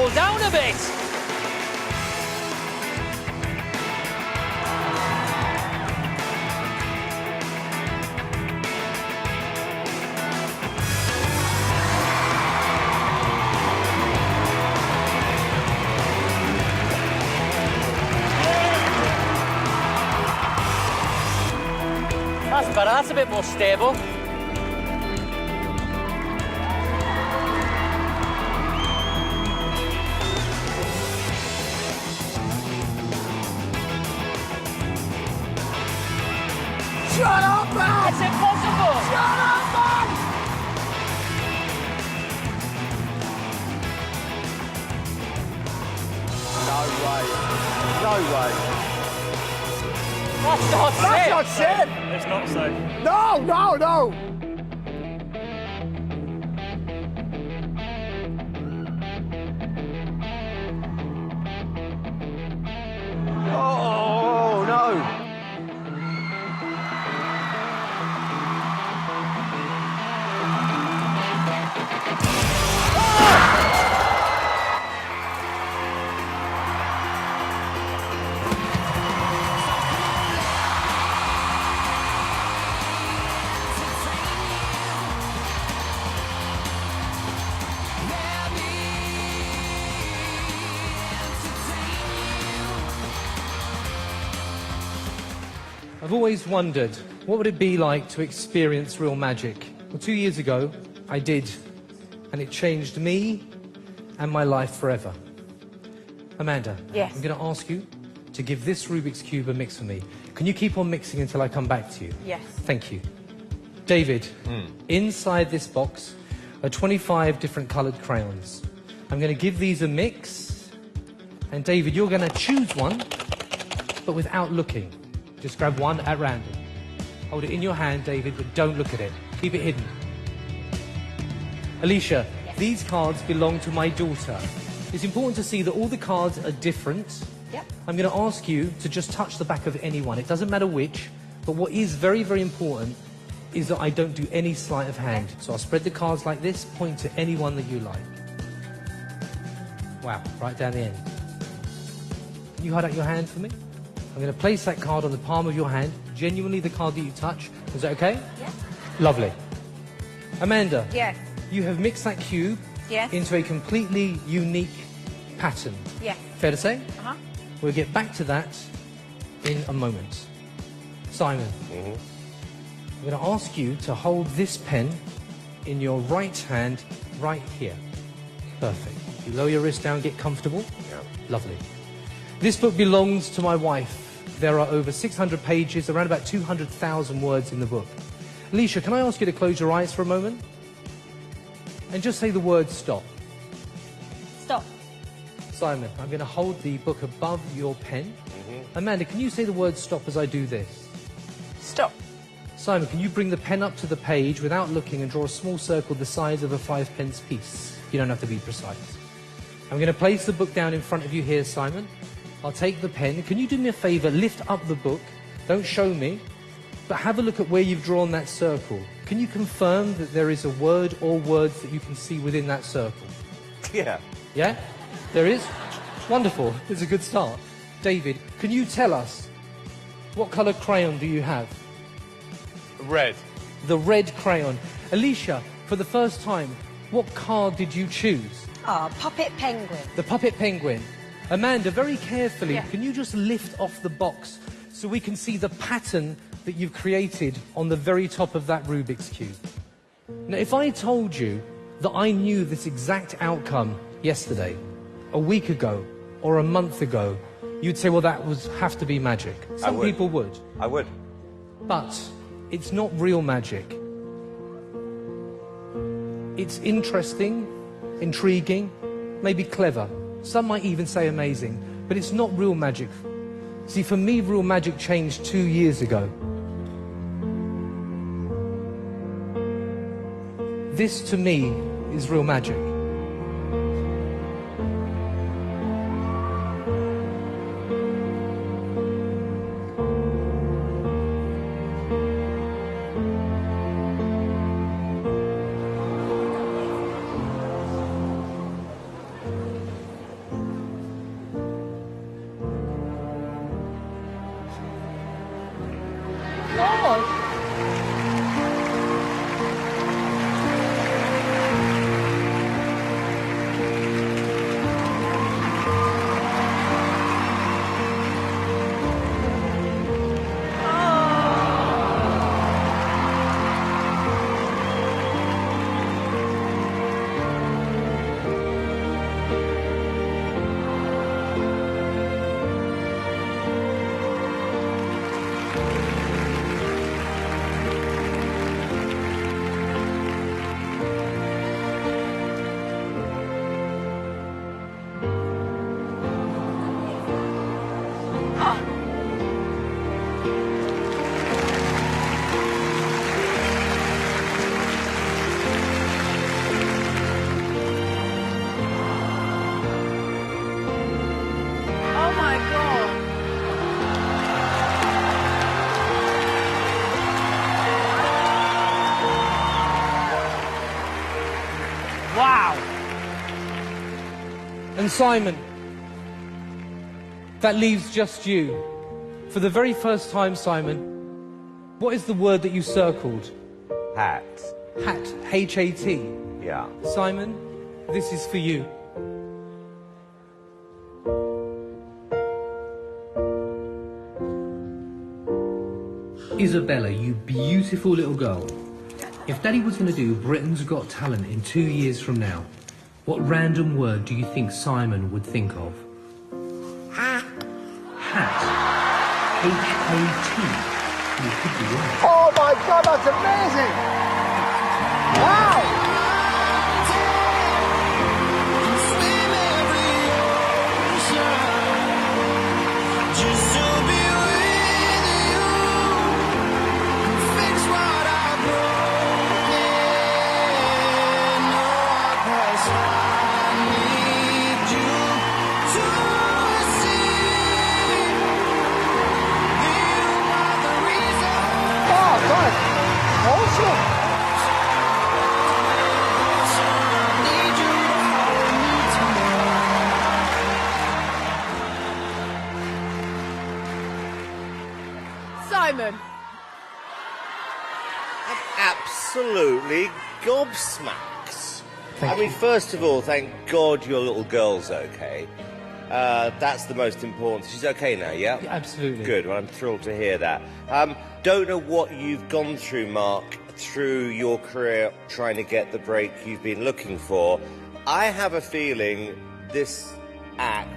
slow down a bit. That's better, that's a bit more stable. Shut up, man! It's impossible! Shut up, man! No way. No way. That's not That's safe. not safe. It's not safe. No, no, no. Oh, no. I've always wondered, what would it be like to experience real magic? Well, 2 years ago, I did, and it changed me and my life forever. Amanda, Yes. I'm going to ask you to give this Rubik's Cube a mix for me. Can you keep on mixing until I come back to you? Yes. Thank you. David, inside this box are 25 different coloured crayons. I'm going to give these a mix, and David, you're going to choose one, but without looking. Just grab one at random. Hold it in your hand, David, but don't look at it. Keep it hidden. Alicia, these cards belong to my daughter. It's important to see that all the cards are different. Yep. I'm going to ask you to just touch the back of any one. It doesn't matter which, but what is very, very important is that I don't do any sleight of hand. So I'll spread the cards like this, point to any one that you like. Wow, right down the end. Can you hold out your hand for me? I'm going to place that card on the palm of your hand, genuinely the card that you touch. Is that okay? Yes. Lovely. Amanda, Yes. you have mixed that cube Yes. into a completely unique pattern. Yes. Fair to say? Uh-huh. We'll get back to that in a moment. Simon, I'm going to ask you to hold this pen in your right hand right here. Perfect. You lower your wrist down, get comfortable. Yeah. Lovely. This book belongs to my wife. There are over 600 pages, around about 200,000 words in the book. Alicia, can I ask you to close your eyes for a moment? And just say the word stop. Stop. Simon, I'm going to hold the book above your pen. Amanda, can you say the word stop as I do this? Stop. Simon, can you bring the pen up to the page without looking and draw a small circle the size of a 5-pence piece? You don't have to be precise. I'm going to place the book down in front of you here, Simon. I'll take the pen. Can you do me a favour? Lift up the book. Don't show me, but have a look at where you've drawn that circle. Can you confirm that there is a word or words that you can see within that circle? Yeah. Yeah? There is? Wonderful. It's a good start. David, can you tell us what colour crayon do you have? Red. The red crayon. Alicia, for the first time, what card did you choose? Puppet penguin. The puppet penguin. Amanda, very carefully, Yeah. can you just lift off the box so we can see the pattern that you've created on the very top of that Rubik's Cube? Now, if I told you that I knew this exact outcome yesterday, a week ago, or a month ago, you'd say, well, that would have to be magic. Some would. people would. I would. But it's not real magic. It's interesting, intriguing, maybe clever. Some might even say amazing, but it's not real magic. See, for me, real magic changed 2 years ago. This, to me, is real magic. Oh my God. Wow. And Simon, that leaves just you. For the very first time, Simon, what is the word that you circled? Hat. Hat. H-A-T. Yeah. Simon, this is for you. Isabella, you beautiful little girl. If Daddy was going to do Britain's Got Talent in 2 years from now, what random word do you think Simon would think of? Hat. H-A-T. You could be right. Oh my God, that's amazing! Wow! Oh, God! Awesome! Simon. Absolutely gobsmacked. I mean, first of all, thank God your little girl's okay. That's the most important. She's okay now, yeah? Yeah, absolutely. Good, well, I'm thrilled to hear that. Don't know what you've gone through, Mark, through your career trying to get the break you've been looking for. I have a feeling this act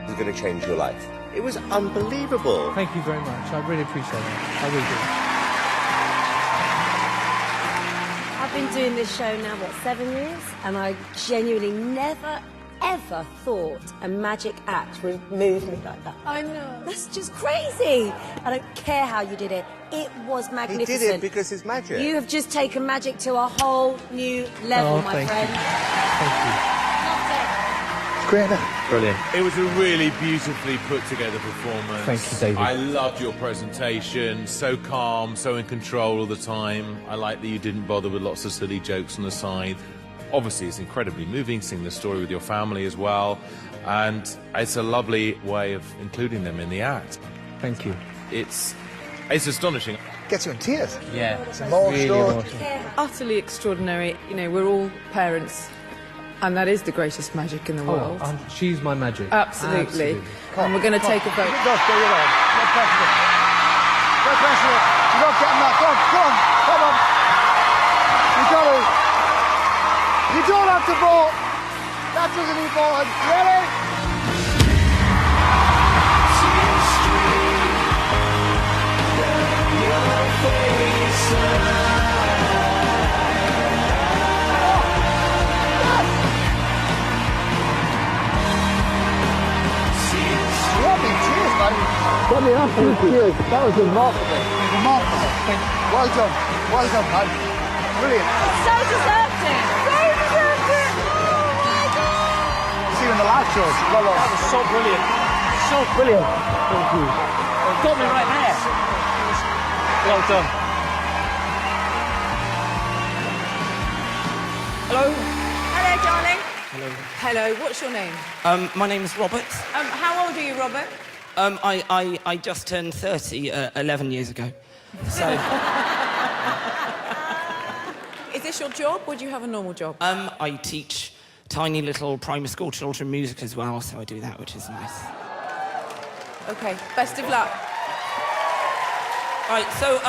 is going to change your life. It was unbelievable. Thank you very much. I really appreciate it. I really do. I've been doing this show now, 7 years? And I genuinely never, ever thought a magic act would move me like that. I know. That's just crazy. I don't care how you did it. It was He magnificent. did it because it's magic. You have just taken magic to a whole new level, Oh, my thank you. friend. Thank you. Great, isn't it? Brilliant. It was a really beautifully put together performance. Thank you, David. I loved your presentation. So calm, so in control all the time. I like that you didn't bother with lots of silly jokes on the side. Obviously, it's incredibly moving, seeing the story with your family as well. And it's a lovely way of including them in the act. Thank you. It's astonishing. Gets you in tears. Yeah. It's a more Really story. emotional. Utterly extraordinary. You know, we're all parents, and that is the greatest magic in the world. Oh, she's my magic. Absolutely. And we're going to take a vote. Go, stay your own. No pressure. No pressure. You're not getting that. Go on, go on. Come on. You got to. You don't have to vote. That doesn't need voting. Ready? Got me absolute tears. That was remarkable. Remarkable. Well done. Well done, man. Brilliant. So deserved it. So deserved it. Oh my God. See you in the live shows. Well done. That was so brilliant. So brilliant. Thank you. Got me right there. Well done. Hello? Hello, darling. Hello, what's your name? My name's Robert. How old are you, Robert? I just turned 30 11 years ago. So, Is this your job, or do you have a normal job? I teach tiny little primary school children music as well, so I do that, which is nice. Okay, best of luck. Right, so,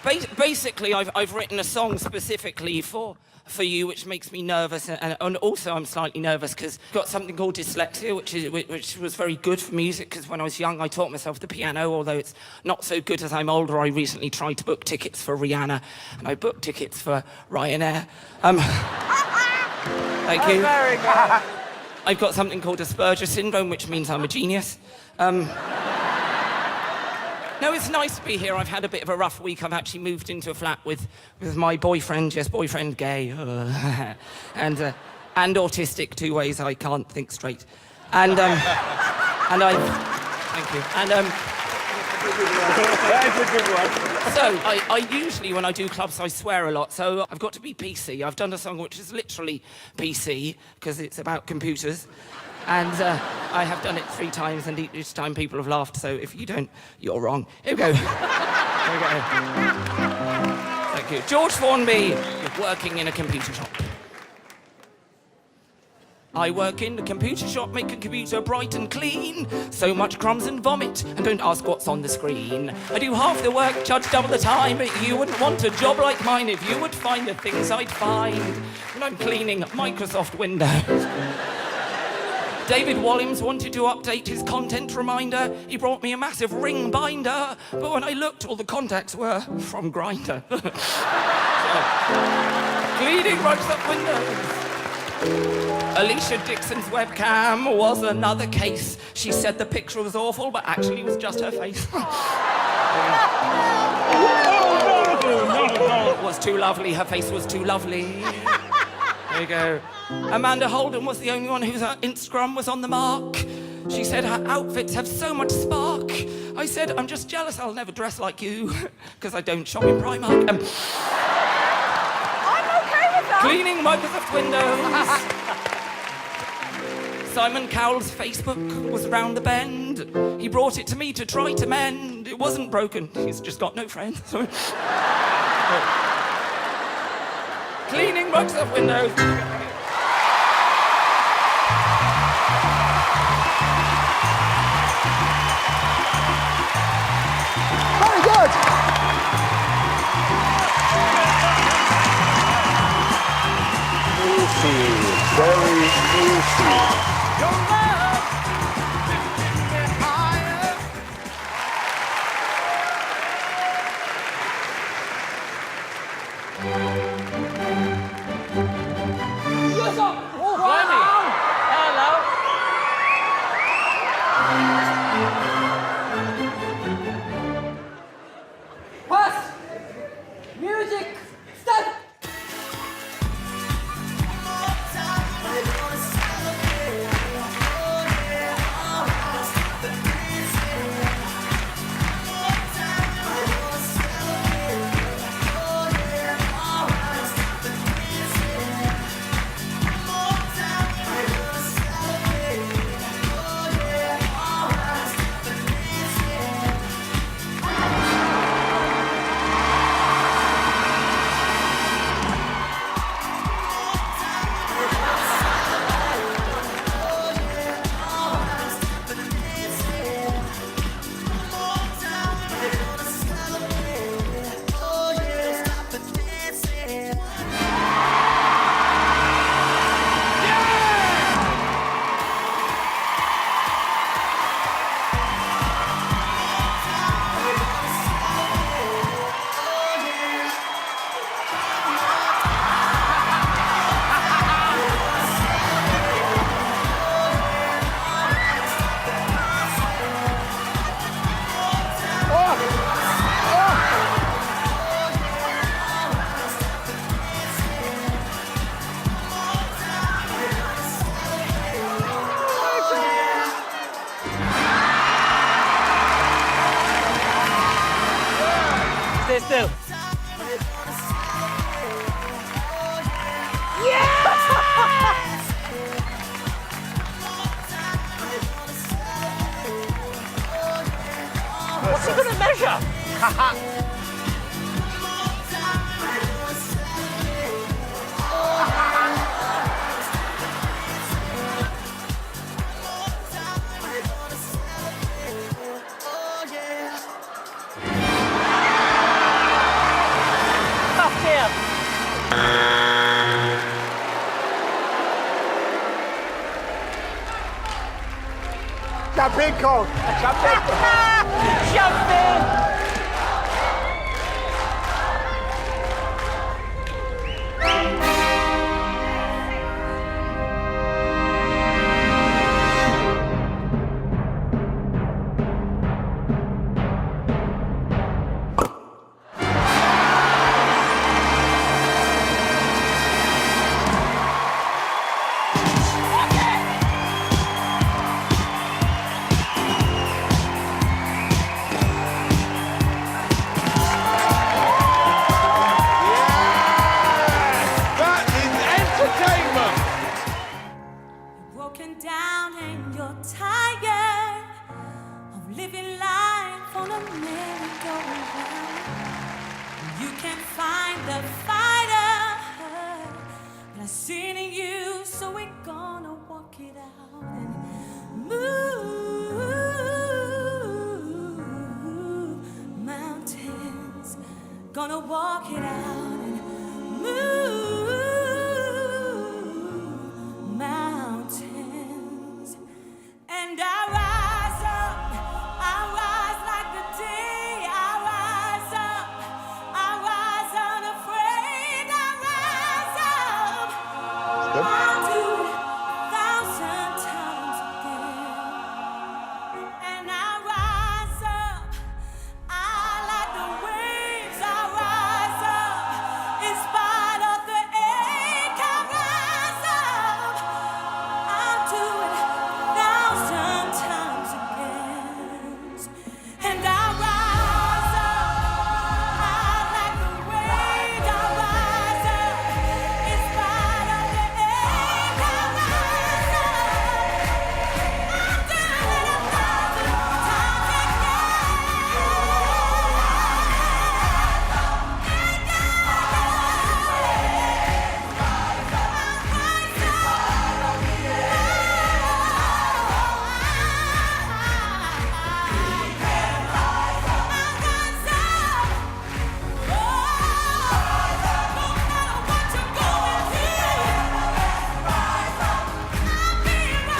Basically, I've written a song specifically for you, which makes me nervous, and also I'm slightly nervous because I've got something called dyslexia, which was very good for music, because when I was young I taught myself the piano, although it's not so good as I'm older. I recently tried to book tickets for Rihanna, and I booked tickets for Ryanair. Thank you. Very good. I've got something called Asperger syndrome, which means I'm a genius. No, it's nice to be here. I've had a bit of a rough week. I've actually moved into a flat with my boyfriend, yes, boyfriend gay, and autistic, 2 ways I can't think straight. And thank you. That's a good one. So, I usually, when I do clubs, I swear a lot, so I've got to be PC. I've done a song which is literally PC, because it's about computers. And I have done it 3 times, and each time people have laughed, so if you don't, you're wrong. Here we go. Here we go. Thank you. George Formby, working in a computer shop. I work in a computer shop, make a computer bright and clean. So much crumbs and vomit, and don't ask what's on the screen. I do half the work, charge double the time, but you wouldn't want a job like mine if you would find the things I'd find when I'm cleaning Microsoft Windows. David Walliams wanted to update his content reminder. He brought me a massive ring binder, but when I looked, all the contacts were from Grindr. Cleaning Microsoft Windows. Alicia Dixon's webcam was another case. She said the picture was awful, but actually it was just her face. It was too lovely, her face was too lovely. There you go. Amanda Holden was the only one whose Instagram was on the mark. She said her outfits have so much spark. I said, I'm just jealous I'll never dress like you, because I don't shop in Primark. I'm okay with that. Cleaning Microsoft Windows. Simon Cowell's Facebook was round the bend. He brought it to me to try to mend. It wasn't broken, he's just got no friends. Cleaning Microsoft Windows. Very good. Very easy. Still. What's he gonna measure? Jump in, Cole. Jump in. Jump in! That is entertainment! Broken down and you're tired of living life on a merry-go-round. You can't find the fighter, but I seen in you, so we're gonna walk it out and move mountains. Gonna walk it out and move mountains. And I rise like the day. I rise unafraid. I rise up. I'll do it 1,000 times again. And I rise up. I like the waves. I rise up in spite of the ache. I rise up. I'll do it 1,000 times again. And I rise up. I like the waves. I rise up in spite of the ache. I rise up. I'll do it 1,000 times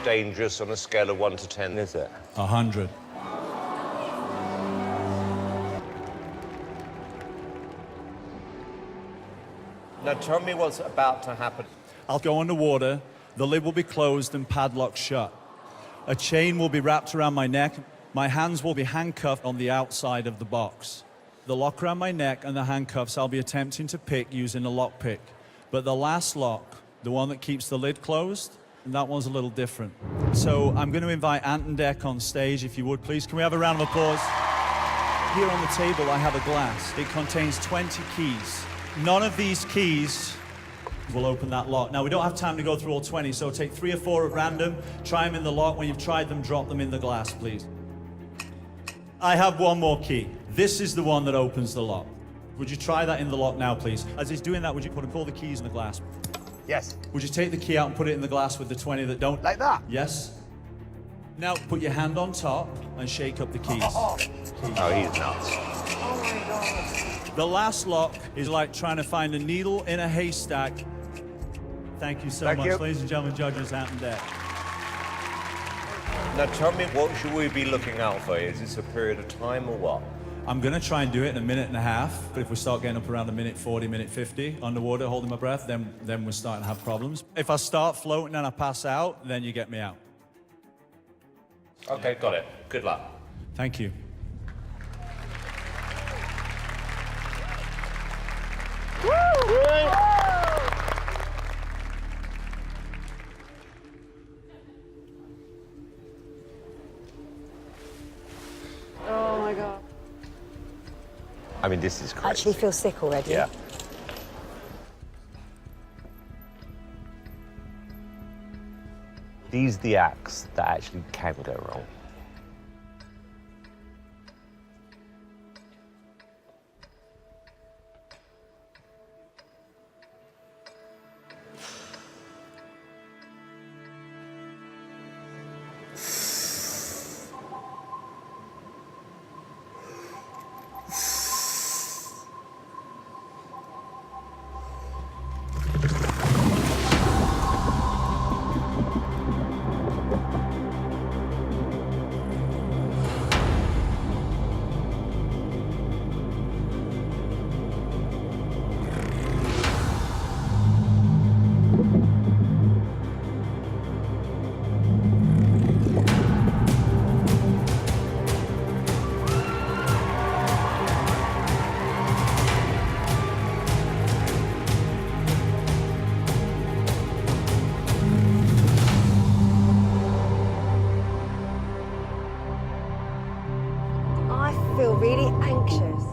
How dangerous on a scale of 1 to 10 is it? 100. Now tell me what's about to happen. I'll go underwater, the lid will be closed and padlocked shut. A chain will be wrapped around my neck. My hands will be handcuffed on the outside of the box. The lock around my neck and the handcuffs I'll be attempting to pick using a lock pick. But the last lock, the one that keeps the lid closed, that one's a little different. So I'm going to invite Ant and Dec on stage, if you would, please. Can we have a round of applause? Here on the table, I have a glass. It contains 20 keys. None of these keys will open that lock. Now, we don't have time to go through all 20, so take 3 or 4 at random, try them in the lock. When you've tried them, drop them in the glass, please. I have one more key. This is the one that opens the lock. Would you try that in the lock now, please? As he's doing that, would you put all the keys in the glass? Yes. Would you take the key out and put it in the glass with the 20 that don't? Like that? Yes. Now, put your hand on top and shake up the keys. Oh, he's nuts. Oh my God. The last lock is like trying to find a needle in a haystack. Thank you so much, ladies and gentlemen, judges, Ant and Dec. Now tell me, what should we be looking out for? Is this a period of time or what? I'm going to try and do it in a minute and a half, but if we start getting up around a minute 40, minute 50 underwater, holding my breath, then we're starting to have problems. If I start floating and I pass out, then you get me out. Okay, got it. Good luck. Thank you. Oh my God. I mean, this is crazy. I actually feel sick already. Yeah. These are the acts that actually can go wrong. I feel really anxious.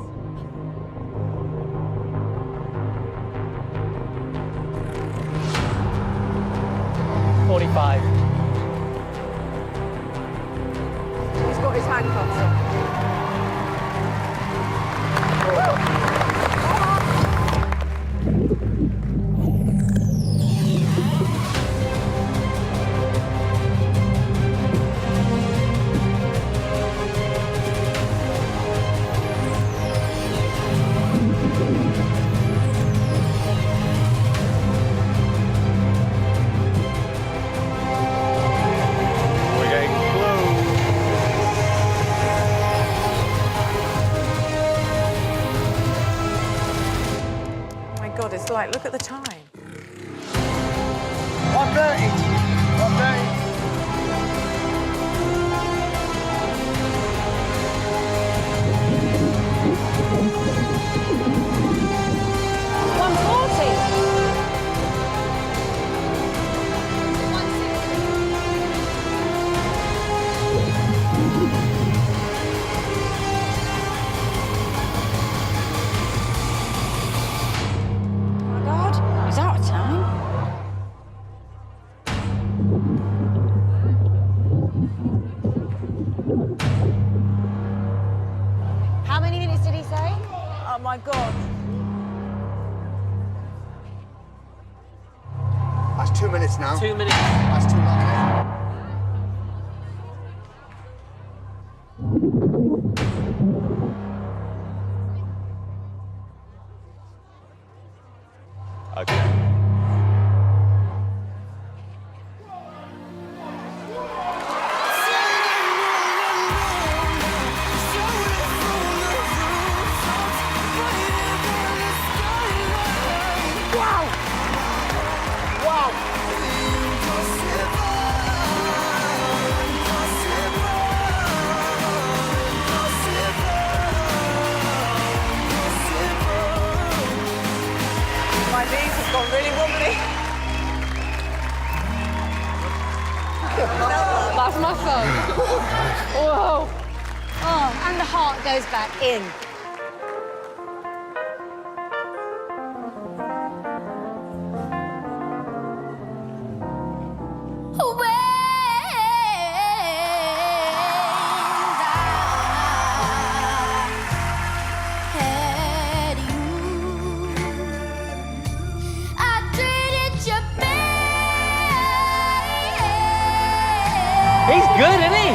He's got his handcuffs on. God, it's like, look at the time. 1:30. 1:30. He's out of time. How many minutes did he say? Oh, my God. That's 2 minutes now. 2 minutes. That's too long, isn't it? Okay. My knees have gone really wobbly. That's my son. Whoa. Oh, and the heart goes back in. He's good, isn't he?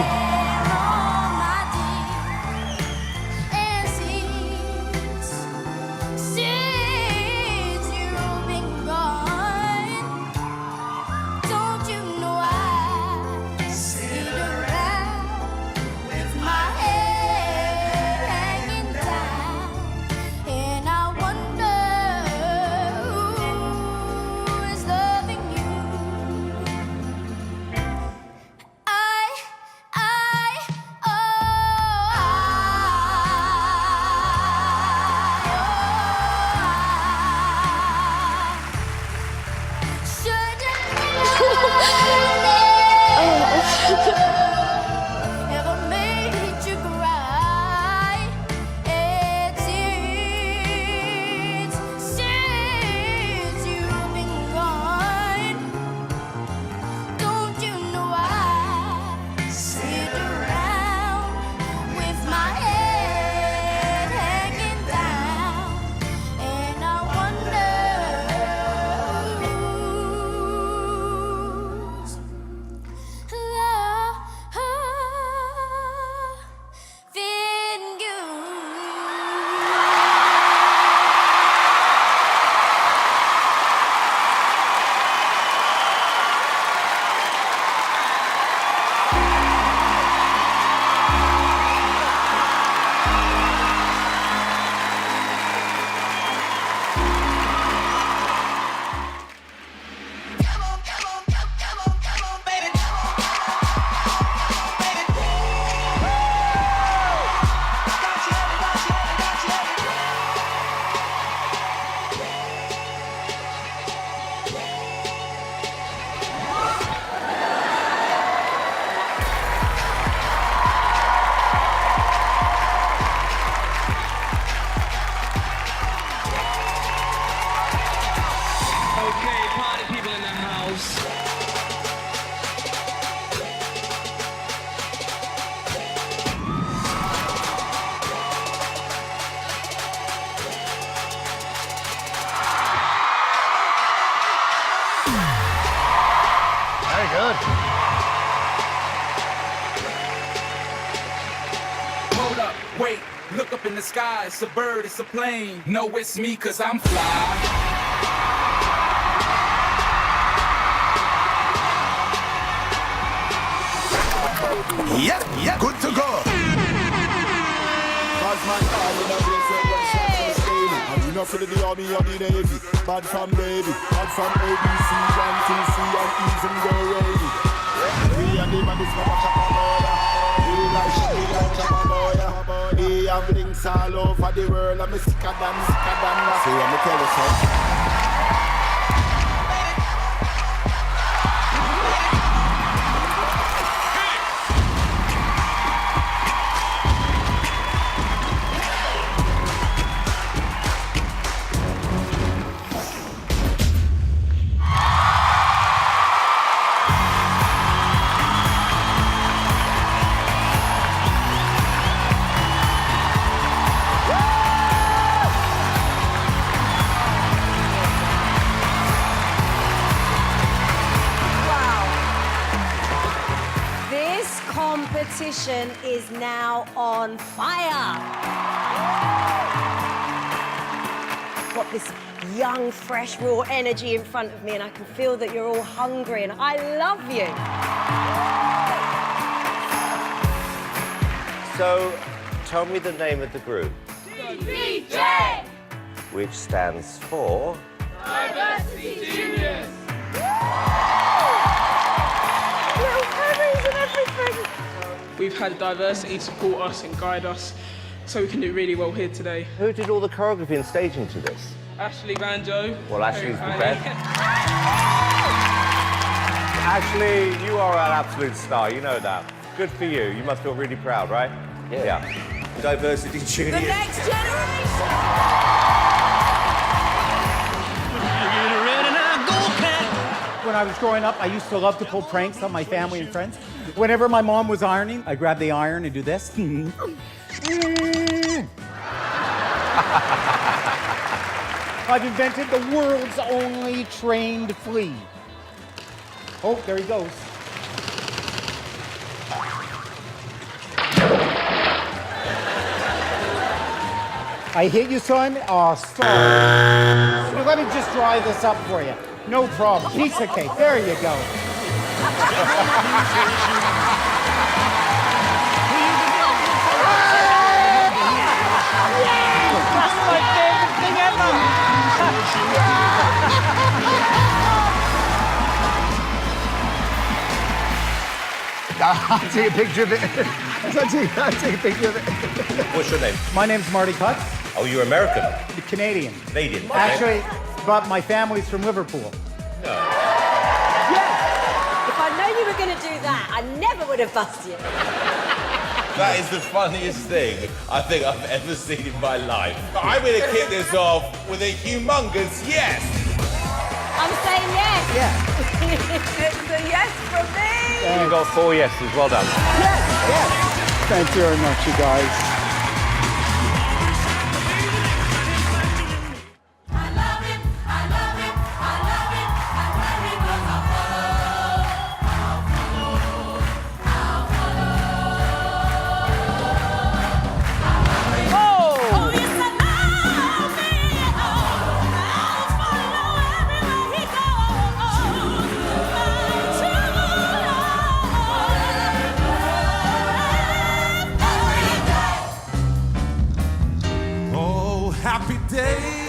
Look up in the sky, it's a bird, it's a plane. No, it's me, cause I'm fly. Yeah, good to go. Enough for the army or the navy. Bad from baby, bad from ABC, 1, 2, 3, and even go wavy. We and them and this mama chapamoya. We like chapamoya. We have links all over the world. I'm sicker than. See what me tell you, son? Competition is now on fire. Got this young, fresh, raw energy in front of me, and I can feel that you're all hungry, and I love you. So, tell me the name of the group. DPJ! Which stands for... Diversity Genius! We've had diversity support us and guide us, so we can do really well here today. Who did all the choreography and staging to this? Ashley Banjo. Well, Ashley's the best. Ashley, you are an absolute star, you know that. Good for you. You must feel really proud, right? Yeah. Diversity Junior. The next generation! When I was growing up, I used to love to pull pranks on my family and friends. Whenever my mom was ironing, I'd grab the iron and do this. I've invented the world's only trained flea. Oh, there he goes. I hit you, son? Oh, sorry. Let me just dry this up for you. No problem. Piece of cake. There you go. That's my favorite thing ever! I'll take a picture of it. I'll take a picture of it. What's your name? My name's Marty Cutts. Oh, you're American? Canadian. Canadian. Actually, but my family's from Liverpool. If I know you were going to do that, I never would have bussed you. That is the funniest thing I think I've ever seen in my life. I'm going to kick this off with a humongous yes. I'm saying yes. Yeah. It's a yes from me. You got 4 yeses. Well done. Yes. Thank you very much, you guys. Happy day.